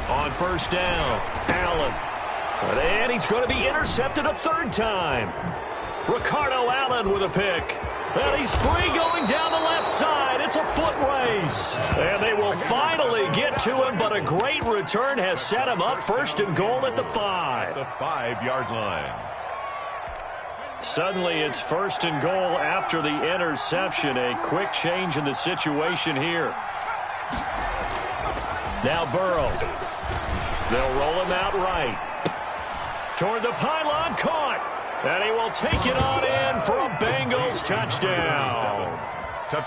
On 1st down, Allen. And he's going to be intercepted a 3rd time. Ricardo Allen with a pick. And he's free going down the left side. It's a foot race. And they will finally get to him, but a great return has set him up 1st and goal at the 5. The 5-yard line. Suddenly it's 1st and goal after the interception. A quick change in the situation here. Now Burrow. They'll roll him out right. Toward the pylon, caught. And he will take it on in for a Bengals touchdown.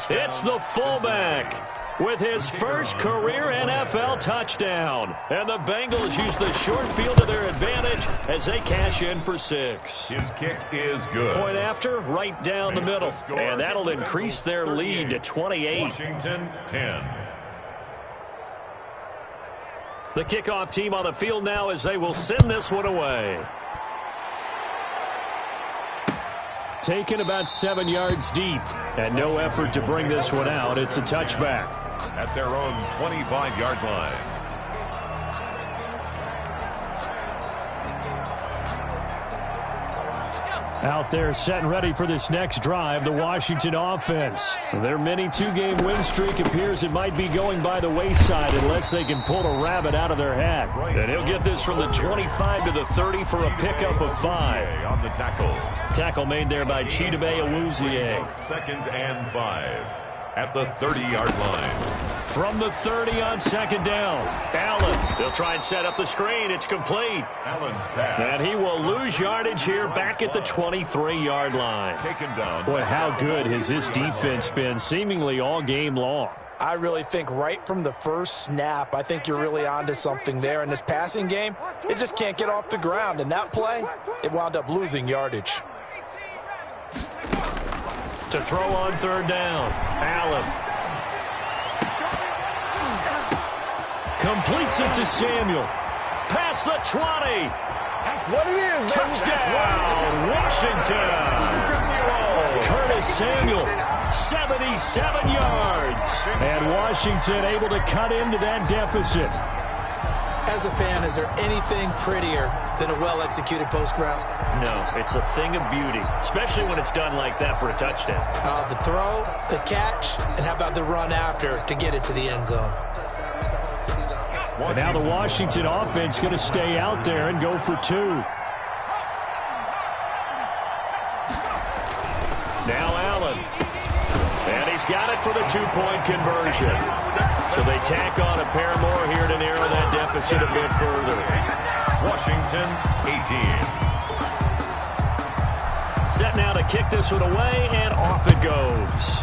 It's the fullback with his first career NFL touchdown. And the Bengals use the short field to their advantage as they cash in for 6. His kick is good. Point after, right down the middle. And that'll increase their lead to 28. Washington 10. The kickoff team on the field now as they will send this one away. Taken about 7 yards deep, and no effort to bring this one out. It's a touchback. At their own 25-yard line. Out there set and ready for this next drive, the Washington offense. Their mini 2-game win streak appears it might be going by the wayside unless they can pull a rabbit out of their hat. And he'll get this from the 25 to the 30 for a pickup of 5. On the tackle. Tackle made there by Chidobe Awuzie. 2nd and 5 at the 30-yard line. From the 30 on 2nd down, Allen. They'll try and set up the screen. It's complete. Allen's pass. And he will lose yardage here back at the 23-yard line. Taken down. Boy, how good has this defense been seemingly all game long? I really think right from the first snap, I think you're really onto something there. In this passing game, it just can't get off the ground. And that play, it wound up losing yardage. To throw on 3rd down, Allen. Completes it to Samuel. Past the 20. That's what it is, baby. Touchdown, Washington. Curtis Samuel 77 yards. And Washington able to cut into that deficit. As a fan, is there anything prettier than a well-executed post route? No, it's a thing of beauty, especially when it's done like that for a touchdown. The throw, the catch, and how about the run after to get it to the end zone? And now the Washington offense going to stay out there and go for 2. Now Allen. And he's got it for the 2-point conversion. So they tack on a pair more here to narrow that deficit a bit further. Washington, 18. Set now to kick this one away, and off it goes.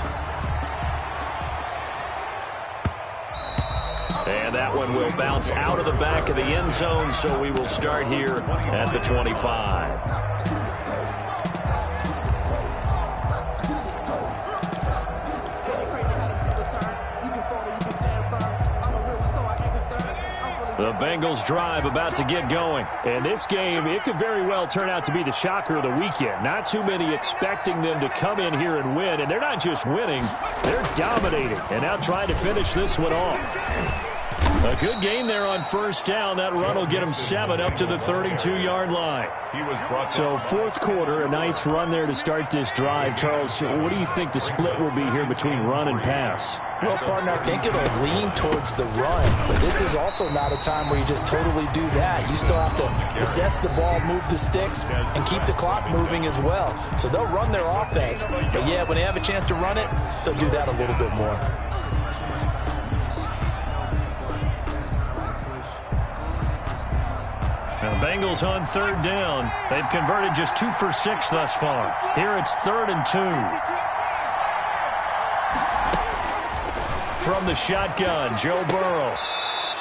And that one will bounce out of the back of the end zone, so we will start here at the 25. The Bengals drive about to get going. And this game, it could very well turn out to be the shocker of the weekend. Not too many expecting them to come in here and win. And they're not just winning, they're dominating. And now trying to finish this one off. A good game there on first down. That run will get him 7 up to the 32-yard line. So fourth quarter, a nice run there to start this drive. Charles, what do you think the split will be here between run and pass? Well, partner, I think it'll lean towards the run. But this is also not a time where you just totally do that. You still have to possess the ball, move the sticks, and keep the clock moving as well. So they'll run their offense. But, yeah, when they have a chance to run it, they'll do that a little bit more. Now the Bengals on third down. They've converted just 2 for 6 thus far. Here it's 3rd and 2. From the shotgun, Joe Burrow.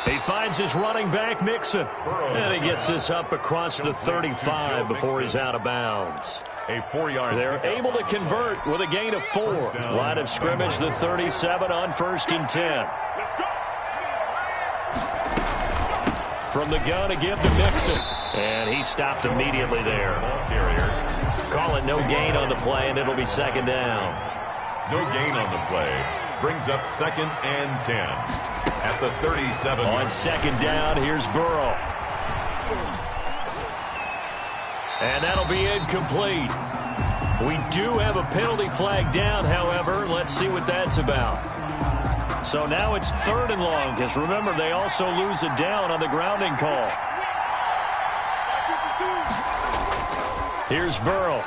He finds his running back, Mixon. And he gets this up across the 35 before he's out of bounds. A 4-yard. They're able to convert with a gain of 4. Line of scrimmage, the 37 on 1st and 10. From the gun to give to Mixon. And he stopped immediately there. Call it no gain on the play, and it'll be 2nd down. No gain on the play. Brings up 2nd and 10. At the 37. On 2nd down, here's Burrow. And that'll be incomplete. We do have a penalty flag down, however. Let's see what that's about. So now it's 3rd and long, because remember, they also lose a down on the grounding call. Here's Burrow.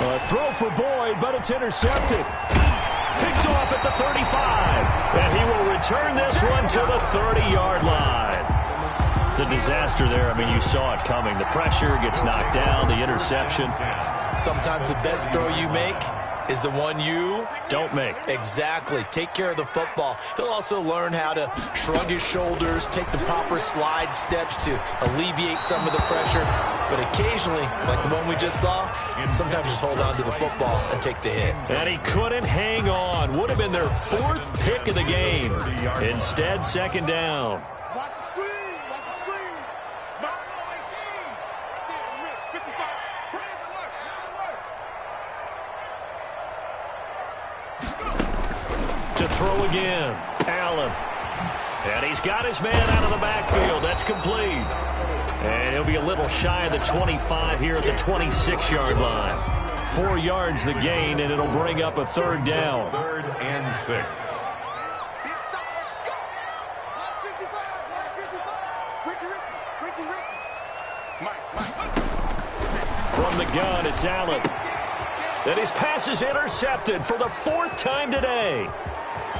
A throw for Boyd, but it's intercepted. Picked off at the 35. And he will return this one to the 30-yard line. The disaster there, I mean, you saw it coming. The pressure gets knocked down, the interception. Sometimes the best throw you make is the one you don't make. Exactly. Take care of the football. He'll also learn how to shrug his shoulders, take the proper slide steps to alleviate some of the pressure. But occasionally, like the one we just saw, sometimes just hold on to the football and take the hit. And he couldn't hang on. Would have been their 4th pick of the game. Instead, 2nd down. To throw again, Allen. And he's got his man out of the backfield. That's complete. And he'll be a little shy of the 25 here at the 26-yard line. 4 yards the gain, and it'll bring up a 3rd down. 3rd and 6. From the gun, it's Allen. And his pass is intercepted for the 4th time today.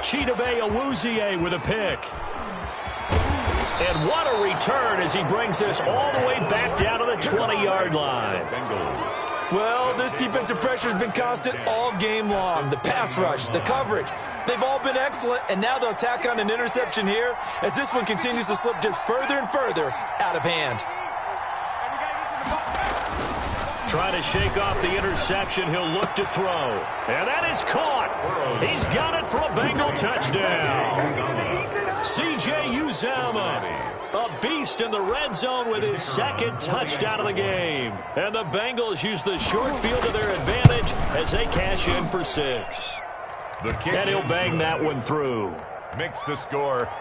Chidobe Awuzie with a pick. And what a return as he brings this all the way back down to the 20-yard line. Well, this defensive pressure has been constant all game long. The pass rush, the coverage, they've all been excellent, and now they'll tack on an interception here as this one continues to slip just further and further out of hand. Trying to shake off the interception, he'll look to throw. And that is caught. He's got it for a Bengal touchdown. C.J. Uzomah, a beast in the red zone with his second touchdown of the game. And the Bengals use the short field to their advantage as they cash in for 6. The kick And he'll bang that one through. Makes the score